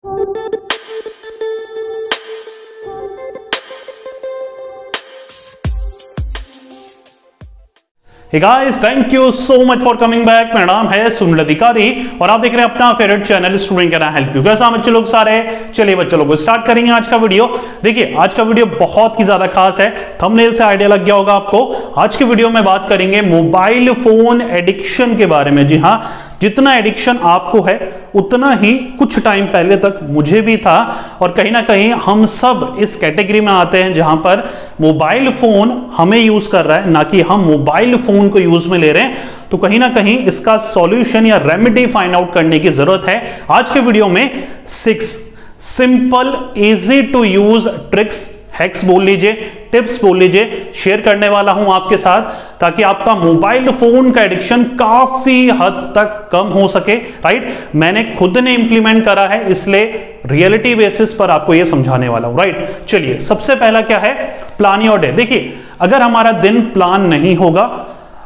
Hey guys, thank you so much for coming back। मेरा नाम है सुनील अधिकारी और आप देख रहे हैं अपना favourite channel student can help you. कैसा बच्चे लोग सारे? चलिए बच्चे लोग स्टार्ट करेंगे आज का वीडियो। देखिए आज का वीडियो बहुत ही ज्यादा खास है, थंबनेल से आइडिया लग गया होगा आपको। आज के वीडियो में बात करेंगे मोबाइल फोन एडिक्शन के बारे में। जी हाँ, जितना एडिक्शन आपको है उतना ही कुछ टाइम पहले तक मुझे भी था और कहीं ना कहीं हम सब इस कैटेगरी में आते हैं जहां पर मोबाइल फोन हमें यूज कर रहा है, ना कि हम मोबाइल फोन को यूज में ले रहे हैं। तो कहीं ना कहीं इसका सॉल्यूशन या रेमेडी फाइंड आउट करने की जरूरत है। आज के वीडियो में 6 simple easy to use tricks, hacks बोल लीजिए, टिप्स बोल लीजिए, शेयर करने वाला हूं आपके साथ, ताकि आपका मोबाइल फोन का एडिक्शन काफी हद तक कम हो सके। राइट, मैंने खुद ने इंप्लीमेंट करा है, इसलिए रियलिटी बेसिस पर आपको यह समझाने वाला हूं। राइट, चलिए सबसे पहला क्या है, प्लान योर डे। देखिए अगर हमारा दिन प्लान नहीं होगा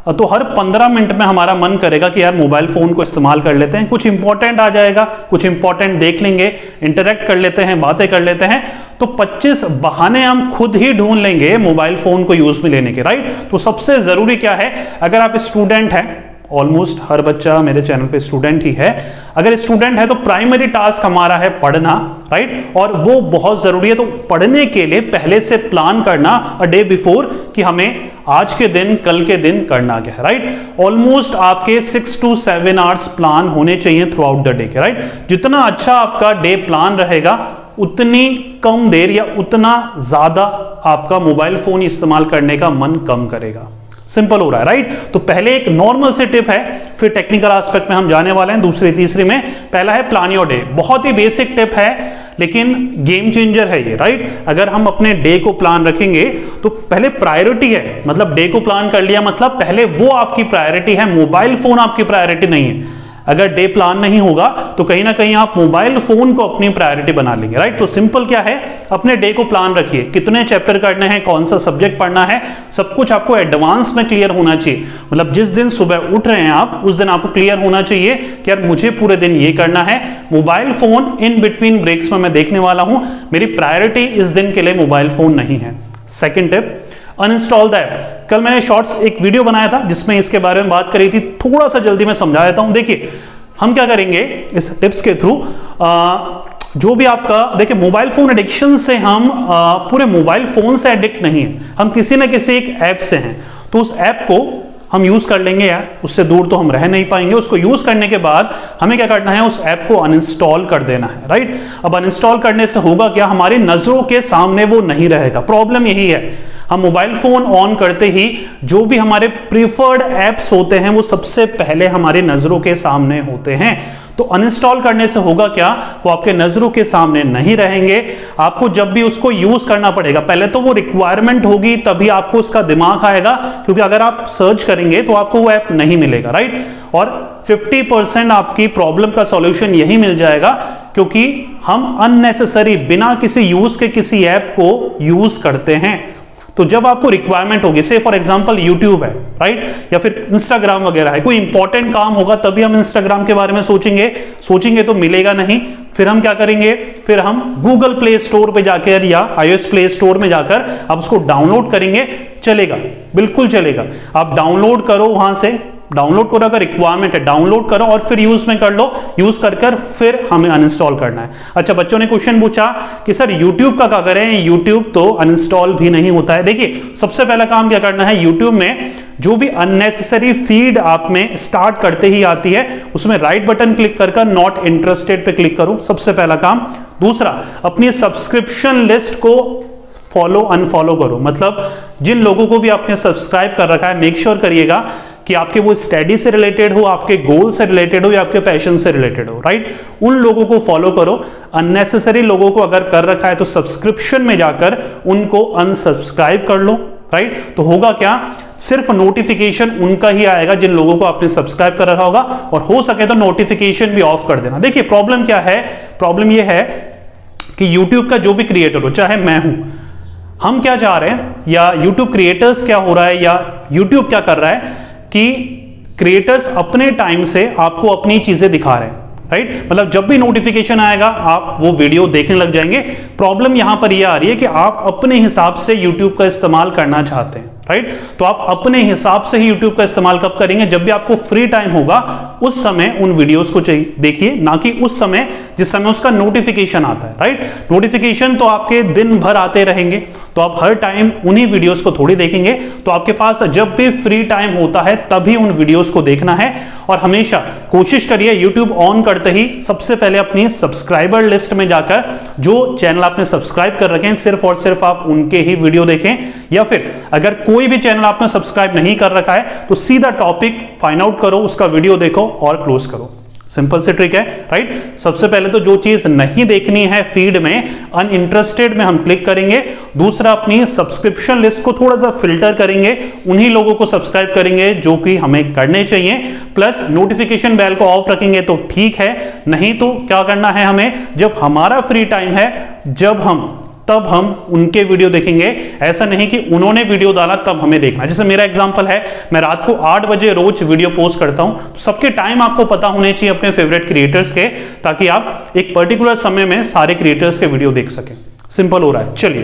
तो हर 15 मिनट में हमारा मन करेगा कि यार मोबाइल फोन को इस्तेमाल कर लेते हैं, कुछ इंपॉर्टेंट आ जाएगा, कुछ इंपॉर्टेंट देख लेंगे, इंटरेक्ट कर लेते हैं, बातें कर लेते हैं, तो 25 बहाने हम खुद ही ढूंढ लेंगे मोबाइल फोन को यूज में लेने के। राइट, तो सबसे जरूरी क्या है, अगर आप स्टूडेंट हैं, ऑलमोस्ट हर बच्चा मेरे चैनल पे स्टूडेंट ही है, अगर स्टूडेंट है तो प्राइमरी टास्क हमारा है पढ़ना। राइट, और वो बहुत जरूरी है। तो पढ़ने के लिए पहले से प्लान करना अ डे बिफोर कि हमें आज के दिन, कल के दिन करना क्या है। राइट, ऑलमोस्ट आपके 6 to 7 आवर्स प्लान होने चाहिए थ्रू आउट द डे के। राइट, जितना अच्छा आपका डे प्लान रहेगा उतनी कम देर या उतना ज्यादा आपका मोबाइल फोन इस्तेमाल करने का मन कम करेगा। सिंपल हो रहा है। राइट, तो पहले एक नॉर्मल से टिप है, फिर टेक्निकल एस्पेक्ट में हम जाने वाले हैं दूसरी तीसरी में। पहला है प्लान योर डे। बहुत ही बेसिक टिप है लेकिन गेम चेंजर है ये। राइट, अगर हम अपने डे को प्लान रखेंगे तो पहले प्रायोरिटी है, मतलब डे को प्लान कर लिया मतलब पहले वो आपकी प्रायोरिटी है, मोबाइल फोन आपकी प्रायोरिटी नहीं है। अगर डे प्लान नहीं होगा तो कहीं ना कहीं आप मोबाइल फोन को अपनी प्रायोरिटी बना लेंगे। राइट, तो सिंपल क्या है, अपने डे को प्लान रखिए, कितने चैप्टर करने हैं, कौन सा सब्जेक्ट पढ़ना है, सब कुछ आपको एडवांस में क्लियर होना चाहिए। मतलब जिस दिन सुबह उठ रहे हैं आप, उस दिन आपको क्लियर होना चाहिए कि यार मुझे पूरे दिन ये करना है। Mobile phone in between breaks में मैं देखने वाला हूं, मेरी प्रायोरिटी इस दिन के लिए मोबाइल फोन नहीं है। Second tip, uninstall the app. कल मैंने शॉर्ट्स एक वीडियो बनाया था जिसमें इसके बारे में बात करी थी, थोड़ा सा जल्दी मैं समझा देता हूं। देखिए हम क्या करेंगे इस टिप्स के थ्रू, जो भी आपका, देखिए मोबाइल फोन एडिक्शन से हम पूरे मोबाइल फोन से एडिक्ट नहीं है, हम किसी ना किसी एक ऐप से हैं। तो उस ऐप को हम यूज कर लेंगे यार, उससे दूर तो हम रह नहीं पाएंगे। उसको यूज करने के बाद हमें क्या करना है, उस ऐप को अनइंस्टॉल कर देना है। राइट, अब अनइंस्टॉल करने से होगा क्या, हमारी नजरों के सामने वो नहीं रहेगा। प्रॉब्लम यही है, हम मोबाइल फोन ऑन करते ही जो भी हमारे प्रीफर्ड एप्स होते हैं वो सबसे पहले हमारी नजरों के सामने होते हैं। तो अनइंस्टॉल करने से होगा क्या, वो आपके नजरों के सामने नहीं रहेंगे। आपको जब भी उसको यूज करना पड़ेगा, पहले तो वो रिक्वायरमेंट होगी तभी आपको उसका दिमाग आएगा, क्योंकि अगर आप सर्च करेंगे तो आपको वो ऐप नहीं मिलेगा। राइट, और 50% आपकी प्रॉब्लम का सॉल्यूशन यही मिल जाएगा, क्योंकि हम अननेसेसरी बिना किसी यूज के किसी ऐप को यूज करते हैं। तो जब आपको रिक्वायरमेंट होगी, से फॉर एग्जांपल यूट्यूब है, राइट, या फिर इंस्टाग्राम वगैरह है, कोई इंपॉर्टेंट काम होगा तभी हम इंस्टाग्राम के बारे में सोचेंगे तो मिलेगा नहीं। फिर हम क्या करेंगे, फिर हम गूगल प्ले स्टोर पे जाकर या iOS प्ले स्टोर में जाकर आप उसको डाउनलोड करेंगे, चलेगा, बिल्कुल चलेगा। आप डाउनलोड करो, वहां से डाउनलोड करो, अगर रिक्वायरमेंट है डाउनलोड करो और फिर यूज में कर लो, यूज कर फिर हमें अनइंस्टॉल करना है। अच्छा, बच्चों ने क्वेश्चन पूछा कि सर यूट्यूब का क्या करें, यूट्यूब तो अनइंस्टॉल भी नहीं होता है। देखिए सबसे पहला काम क्या करना है, यूट्यूब में जो भी अननेसेसरी फीड आप में स्टार्ट करते ही आती है उसमें राइट बटन क्लिक कर नॉट इंटरेस्टेड पे क्लिक करो, सबसे पहला काम। दूसरा, अपनी सब्सक्रिप्शन लिस्ट को फॉलो अनफॉलो करो, मतलब जिन लोगों को भी आपने सब्सक्राइब कर रखा है मेक श्योर करिएगा कि आपके वो स्टडी से रिलेटेड हो, आपके गोल से रिलेटेड हो या आपके पैशन से रिलेटेड हो। राइट, उन लोगों को फॉलो करो। अननेसेसरी लोगों को अगर कर रखा है तो सब्सक्रिप्शन में जाकर उनको अनसब्सक्राइब कर लो। राइट, तो होगा क्या, सिर्फ नोटिफिकेशन उनका ही आएगा जिन लोगों को आपने सब्सक्राइब कर रखा होगा, और हो सके तो नोटिफिकेशन भी ऑफ कर देना। देखिए प्रॉब्लम क्या है, प्रॉब्लम यह है कि यूट्यूब का जो भी क्रिएटर हो, चाहे मैं हूं, हम क्या चाह रहे हैं, या यूट्यूब क्रिएटर्स क्या हो रहा है, या यूट्यूब क्या कर रहा है कि क्रिएटर्स अपने टाइम से आपको अपनी चीजें दिखा रहे हैं। राइट, मतलब जब भी नोटिफिकेशन आएगा आप वो वीडियो देखने लग जाएंगे। प्रॉब्लम यहां पर यह आ रही है कि आप अपने हिसाब से YouTube का इस्तेमाल करना चाहते हैं, राइट, तो आप अपने हिसाब से ही YouTube का इस्तेमाल कब करेंगे, जब भी आपको फ्री टाइम होगा उस समय उन वीडियोस को देखिए, ना कि उस समय जिस समय उसका नोटिफिकेशन आता है, राइट। नोटिफिकेशन तो आपके दिन भर आते रहेंगे, तो आप हर टाइम उन्हीं वीडियोस को थोड़ी देखेंगे। तो आपके पास जब भी फ्री टाइम होता है तभी उन वीडियोस को देखना है, और हमेशा कोशिश करिए YouTube ऑन करते ही सबसे पहले अपनी सब्सक्राइबर लिस्ट में जाकर जो चैनल आपने सब्सक्राइब कर रखे हैं सिर्फ और सिर्फ आप उनके ही वीडियो देखें, या फिर अगर कोई भी चैनल आपने सब्सक्राइब नहीं कर रखा है तो सीधा टॉपिक फाइंड आउट करो, उसका वीडियो देखो और क्लोज करो। सिंपल सी ट्रिक है, राइट। सबसे पहले तो जो चीज नहीं देखनी है फीड में, अनइंटरेस्टेड में हम क्लिक करेंगे। दूसरा, अपनी सब्सक्रिप्शन लिस्ट को थोड़ा सा फिल्टर करेंगे, उन्हीं लोगों को सब्सक्राइब करेंगे जो कि हमें करने चाहिए। प्लस नोटिफिकेशन बेल को ऑफ रखेंगे तो ठीक है, नहीं तो क्या करना है हमें, जब हमारा फ्री टाइम है तब हम उनके वीडियो देखेंगे। ऐसा नहीं कि उन्होंने वीडियो डाला तब हमें देखना। जैसे मेरा एग्जांपल है, मैं रात को 8 बजे रोज वीडियो पोस्ट करता हूं, तो सबके टाइम आपको पता होने चाहिए अपने फेवरेट क्रिएटर्स के, ताकि आप एक पर्टिकुलर समय में सारे क्रिएटर्स के वीडियो देख सकें। सिंपल हो रहा है। चलिए,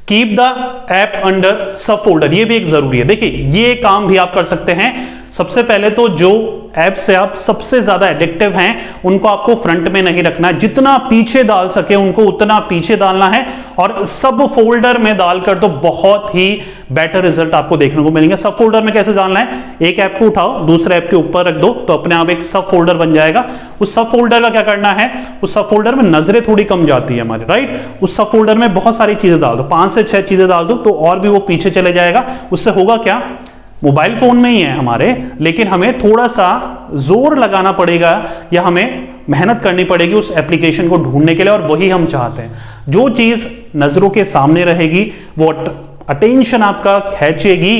keep the app under sub folder, ये भी एक जरूरी है। देखिए, ये काम भी आप कर सकते हैं। सबसे पहले तो जो ऐप से आप सबसे ज्यादा एडिक्टिव हैं उनको आपको फ्रंट में नहीं रखना है, जितना पीछे डाल सके उनको उतना पीछे डालना है, और सब फोल्डर में डालकर तो बहुत ही बेटर रिजल्ट आपको देखने को मिलेंगे। सब फोल्डर में कैसे डालना है, एक ऐप को उठाओ दूसरे ऐप के ऊपर रख दो तो अपने आप एक सब फोल्डर बन जाएगा। उस सब फोल्डर का क्या करना है, उस सब फोल्डर में नजरें थोड़ी कम जाती है हमारी, राइट। उस सब फोल्डर में बहुत सारी चीजें डाल दो, 5 से 6 चीजें डाल दो, तो और भी वो पीछे चले जाएगा। उससे होगा क्या, मोबाइल फोन में ही है हमारे, लेकिन हमें थोड़ा सा जोर लगाना पड़ेगा या हमें मेहनत करनी पड़ेगी उस एप्लीकेशन को ढूंढने के लिए, और वही हम चाहते हैं। जो चीज नजरों के सामने रहेगी वो अटेंशन आपका खींचेगी,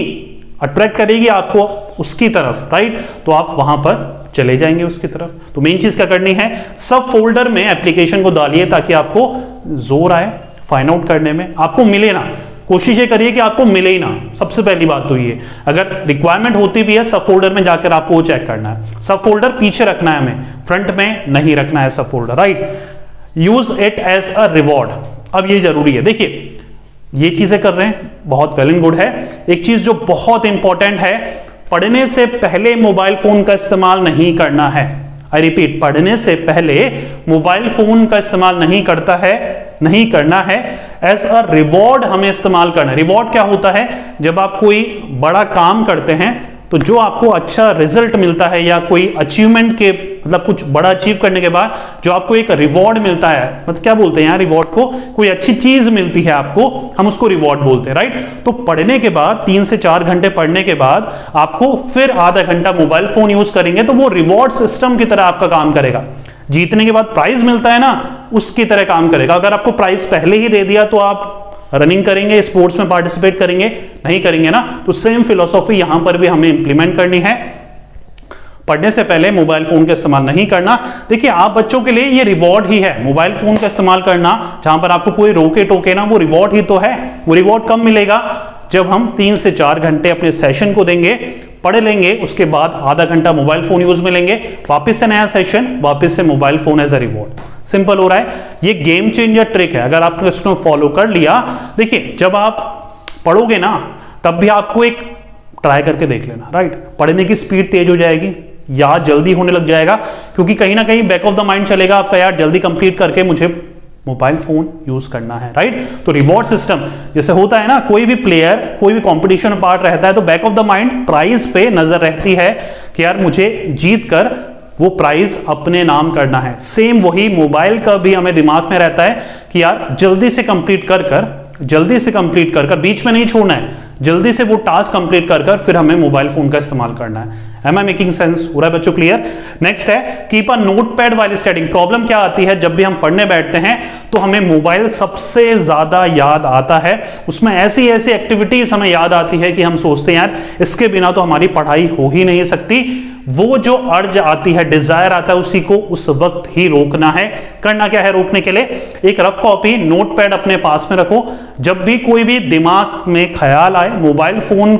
अट्रैक्ट करेगी आपको उसकी तरफ, राइट, तो आप वहां पर चले जाएंगे उसकी तरफ। तो मेन चीज क्या करनी है, सब फोल्डर में एप्लीकेशन को डालिए ताकि आपको जोर आए फाइंड आउट करने में, आपको मिले ना। कोशिश ये करिए कि आपको मिले ही ना, सबसे पहली बात तो ये। अगर रिक्वायरमेंट होती भी है सब फोल्डर में जाकर आपको वो चेक करना है। सब फोल्डर पीछे रखना है हमें, फ्रंट में नहीं रखना है सब folder, right. Use it as a reward, अब ये जरूरी है। देखिए, ये चीजें कर रहे हैं, बहुत वेल एंड गुड है। एक चीज जो बहुत इंपॉर्टेंट है, पढ़ने से पहले मोबाइल फोन का इस्तेमाल नहीं करना है। आई रिपीट, पढ़ने से पहले मोबाइल फोन का इस्तेमाल नहीं करना है। एज अ रिवॉर्ड हमें इस्तेमाल करना है। रिवॉर्ड क्या होता है, जब आप कोई बड़ा काम करते हैं तो जो आपको अच्छा रिजल्ट मिलता है, या कोई अचीवमेंट के मतलब कुछ बड़ा अचीव करने के बाद जो आपको एक रिवॉर्ड मिलता है, मतलब क्या बोलते हैं यार रिवॉर्ड को, कोई अच्छी चीज मिलती है आपको, हम उसको रिवॉर्ड बोलते हैं, राइट। तो पढ़ने के बाद 3 से 4 घंटे पढ़ने के बाद आपको फिर आधा घंटा मोबाइल फोन यूज करेंगे तो वो रिवॉर्ड सिस्टम की तरह आपका काम करेगा। जीतने के बाद प्राइज मिलता है ना, उसकी तरह काम करेगा। अगर आपको प्राइज पहले ही दे दिया तो आप रनिंग करेंगे, स्पोर्ट्स में पार्टिसिपेट करेंगे, नहीं करेंगे ना। तो सेम फिलॉसफी यहां पर भी हमें इंप्लीमेंट करनी है। पढ़ने से पहले मोबाइल फोन का इस्तेमाल नहीं करना। देखिए, आप बच्चों के लिए ये रिवॉर्ड ही है, मोबाइल फोन का इस्तेमाल करना, जहां पर आपको कोई रोके टोके ना, वो रिवॉर्ड ही तो है। वो रिवॉर्ड कब मिलेगा, जब हम 3 से 4 घंटे अपने सेशन को देंगे, पढ़ लेंगे, उसके बाद आधा घंटा मोबाइल फोन यूज में लेंगे, वापस से नया सेशन, वापस से mobile phone as a reward. Simple हो रहा है। ये गेम चेंजर ट्रिक है, अगर आपने इसको फॉलो कर लिया। देखिए, जब आप पढ़ोगे ना तब भी आपको एक ट्राई करके देख लेना, राइट। पढ़ने की स्पीड तेज हो जाएगी, याद जल्दी होने लग जाएगा, क्योंकि कहीं ना कहीं बैक ऑफ द माइंड चलेगा आपका, यार जल्दी कंप्लीट करके मुझे मोबाइल फोन यूज करना है, राइट। तो रिवॉर्ड सिस्टम जैसे होता है ना, कोई भी प्लेयर कोई भी कंपटीशन पार्ट रहता है तो back of the mind prize पे नजर रहती है कि यार मुझे जीत कर वो प्राइज अपने नाम करना है। सेम वही मोबाइल का भी हमें दिमाग में रहता है कि यार जल्दी से कंप्लीट कर बीच में नहीं छोड़ना है, जल्दी से वो टास्क कंप्लीट कर फिर हमें मोबाइल फोन का इस्तेमाल करना है। Am I making sense? हो रहा है बच्चों, क्लियर? नेक्स्ट है keep a notepad while studying. Problem क्या आती है, जब भी हम पढ़ने बैठते हैं तो हमें मोबाइल सबसे ज्यादा याद आता है। उसमें ऐसी ऐसी एक्टिविटीज हमें याद आती है कि हम सोचते हैं यार इसके बिना तो हमारी पढ़ाई हो ही नहीं सकती। वो जो अर्ज आती है, डिजायर आता है, उसी को उस वक्त ही रोकना है। करना क्या है रोकने के लिए, एक रफ कॉपी नोटपैड अपने पास में रखो। जब भी कोई भी दिमाग में ख्याल आए मोबाइल फोन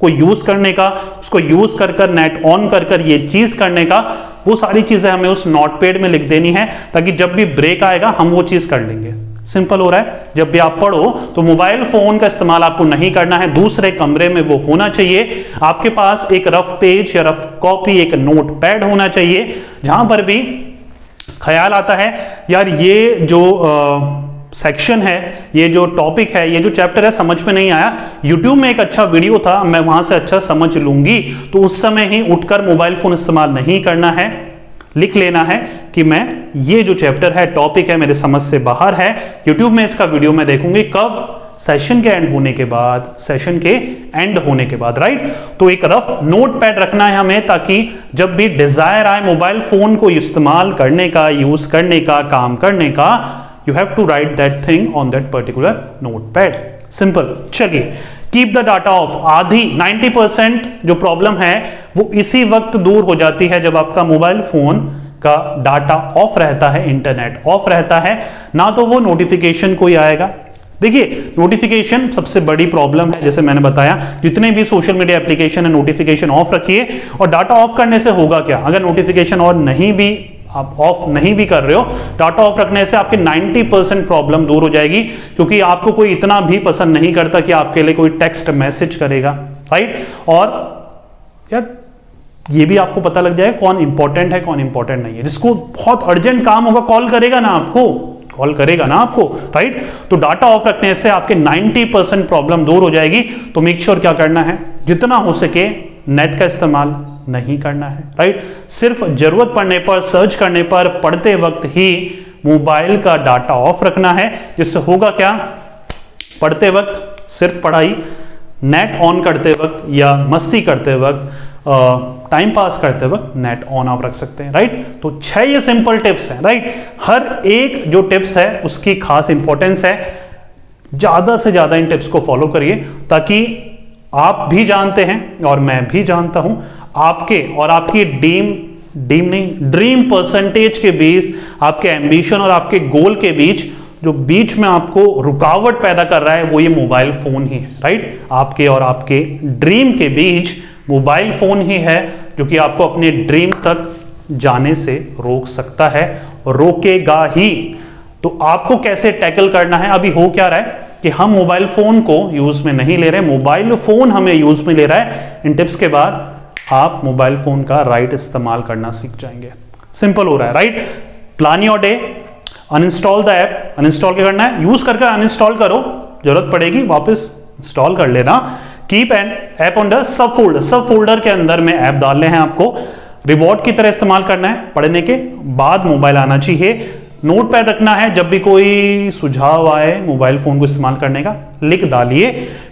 को यूज करने का, उसको यूज कर नेट ऑन कर ये चीज करने का, वो सारी चीजें हमें उस नोटपैड में लिख देनी है, ताकि जब भी ब्रेक आएगा हम वो चीज कर लेंगे। सिंपल हो रहा है। जब भी आप पढ़ो तो मोबाइल फोन का इस्तेमाल आपको नहीं करना है, दूसरे कमरे में वो होना चाहिए। आपके पास एक रफ पेज या रफ कॉपी, एक नोटपैड होना चाहिए, जहां पर भी ख्याल आता है यार ये जो सेक्शन है, ये जो टॉपिक है, ये जो चैप्टर है समझ में नहीं आया, यूट्यूब में एक अच्छा वीडियो था, मैं वहां से अच्छा समझ लूंगी, तो उस समय ही उठकर मोबाइल फोन इस्तेमाल नहीं करना है। लिख लेना है कि मैं ये जो चैप्टर है, टॉपिक है, मेरे समझ से बाहर है, यूट्यूब में इसका वीडियो मैं देखूंगी कब, सेशन के एंड होने के बाद, सेशन के एंड होने के बाद, राइट। तो एक रफ नोटपैड रखना है हमें, ताकि जब भी डिजायर आए मोबाइल फोन को इस्तेमाल करने का, यूज करने का, काम करने का, you have to write that thing on that particular notepad. Simple. चलिए, कीप द डाटा ऑफ। आधी 90% जो प्रॉब्लम है वो इसी वक्त दूर हो जाती है जब आपका मोबाइल फोन का डाटा ऑफ रहता है, इंटरनेट ऑफ रहता है, ना तो वो नोटिफिकेशन कोई आएगा। देखिए, नोटिफिकेशन सबसे बड़ी प्रॉब्लम है, जैसे मैंने बताया, जितने भी सोशल मीडिया एप्लीकेशन है नोटिफिकेशन ऑफ रखिए। और डाटा ऑफ करने से होगा क्या, अगर नोटिफिकेशन और नहीं भी आप ऑफ नहीं भी कर रहे हो, डाटा ऑफ रखने से आपके 90% प्रॉब्लम दूर हो जाएगी, क्योंकि आपको कोई इतना भी पसंद नहीं करता कि आपके लिए कोई टेक्स्ट मैसेज करेगा, राइट। और यार ये भी आपको पता लग जाए कौन इंपॉर्टेंट है, कौन इंपॉर्टेंट नहीं है। जिसको बहुत अर्जेंट काम होगा कॉल करेगा ना आपको, कॉल करेगा ना आपको, राइट। तो डाटा ऑफ रखने से आपके 90% प्रॉब्लम दूर हो जाएगी। तो मेक श्योर क्या करना है, जितना हो सके नेट का इस्तेमाल नहीं करना है, राइट। सिर्फ जरूरत पड़ने पर, सर्च करने पर, पढ़ते वक्त ही मोबाइल का डाटा ऑफ रखना है। जिससे होगा क्या, पढ़ते वक्त सिर्फ पढ़ाई, नेट ऑन करते वक्त या मस्ती करते वक्त, टाइम पास करते वक्त नेट ऑन आप रख सकते हैं, राइट। तो 6 ये सिंपल टिप्स हैं, राइट। हर एक जो टिप्स है उसकी खास इंपॉर्टेंस है। ज्यादा से ज्यादा इन टिप्स को फॉलो करिए, ताकि आप भी जानते हैं और मैं भी जानता हूं, आपके और आपकी ड्रीम परसेंटेज के बीच, आपके एम्बिशन और आपके गोल के बीच जो बीच में आपको रुकावट पैदा कर रहा है वो ये मोबाइल फोन ही है, राइट। आपके और आपके ड्रीम के बीच मोबाइल फोन ही है जो कि आपको अपने ड्रीम तक जाने से रोक सकता है, रोकेगा ही। तो आपको कैसे टैकल करना है, अभी हो क्या रहा है कि हम मोबाइल फोन को यूज में नहीं ले रहे, मोबाइल फोन हमें यूज में ले रहा है। इन टिप्स के बाद आप मोबाइल फोन का राइट इस्तेमाल करना सीख जाएंगे। सिंपल हो रहा है, right. Plan your day, uninstall the app. Uninstall क्या करना है, यूज करके अनइंस्टॉल करो, जरूरत पड़ेगी वापस इंस्टॉल कर लेना। Keep an app on the sub folder. सब फोल्डर के अंदर में ऐप डालने हैं आपको, रिवॉर्ड की तरह इस्तेमाल करना है। पढ़ने के बाद मोबाइल आना चाहिए। नोटपैड रखना है, जब भी कोई सुझाव आए मोबाइल फोन को इस्तेमाल करने का लिख डालिए।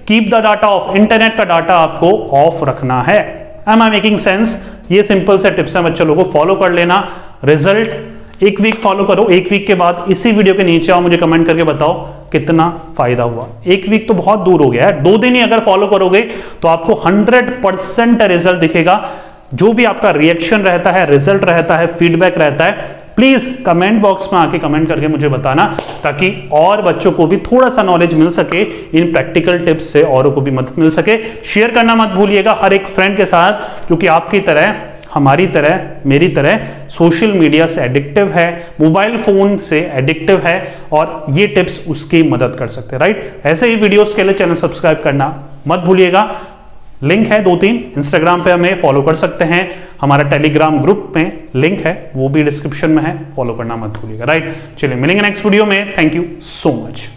Keep the data of. Internet का डाटा आपको ऑफ रखना है। Am I making sense? ये सिंपल से टिप्स हैं, बच्चों लोगों को फॉलो कर लेना। रिजल्ट 1 वीक फॉलो करो, 1 वीक के बाद इसी वीडियो के नीचे आओ, मुझे कमेंट करके बताओ कितना फायदा हुआ। 1 वीक तो बहुत दूर हो गया है, 2 दिन ही अगर फॉलो करोगे तो आपको 100% रिजल्ट दिखेगा। जो भी आपका रिएक्शन रहता है, रिजल्ट रहता है, फीडबैक रहता है, प्लीज कमेंट बॉक्स में आके कमेंट करके मुझे बताना, ताकि और बच्चों को भी थोड़ा सा नॉलेज मिल सके, इन प्रैक्टिकल टिप्स से औरों को भी मदद मिल सके। शेयर करना मत भूलिएगा हर एक फ्रेंड के साथ जो कि आपकी तरह, हमारी तरह, मेरी तरह सोशल मीडिया से एडिक्टिव है, मोबाइल फोन से एडिक्टिव है, और ये टिप्स उसकी मदद कर सकते हैं, राइट। ऐसे ही वीडियोस के लिए चैनल सब्सक्राइब करना मत भूलिएगा। लिंक है 2-3, इंस्टाग्राम पे हमें फॉलो कर सकते हैं, हमारा टेलीग्राम ग्रुप में लिंक है, वो भी डिस्क्रिप्शन में है, फॉलो करना मत भूलिएगा, राइट। चलिए मिलेंगे नेक्स्ट वीडियो में। Thank you so much.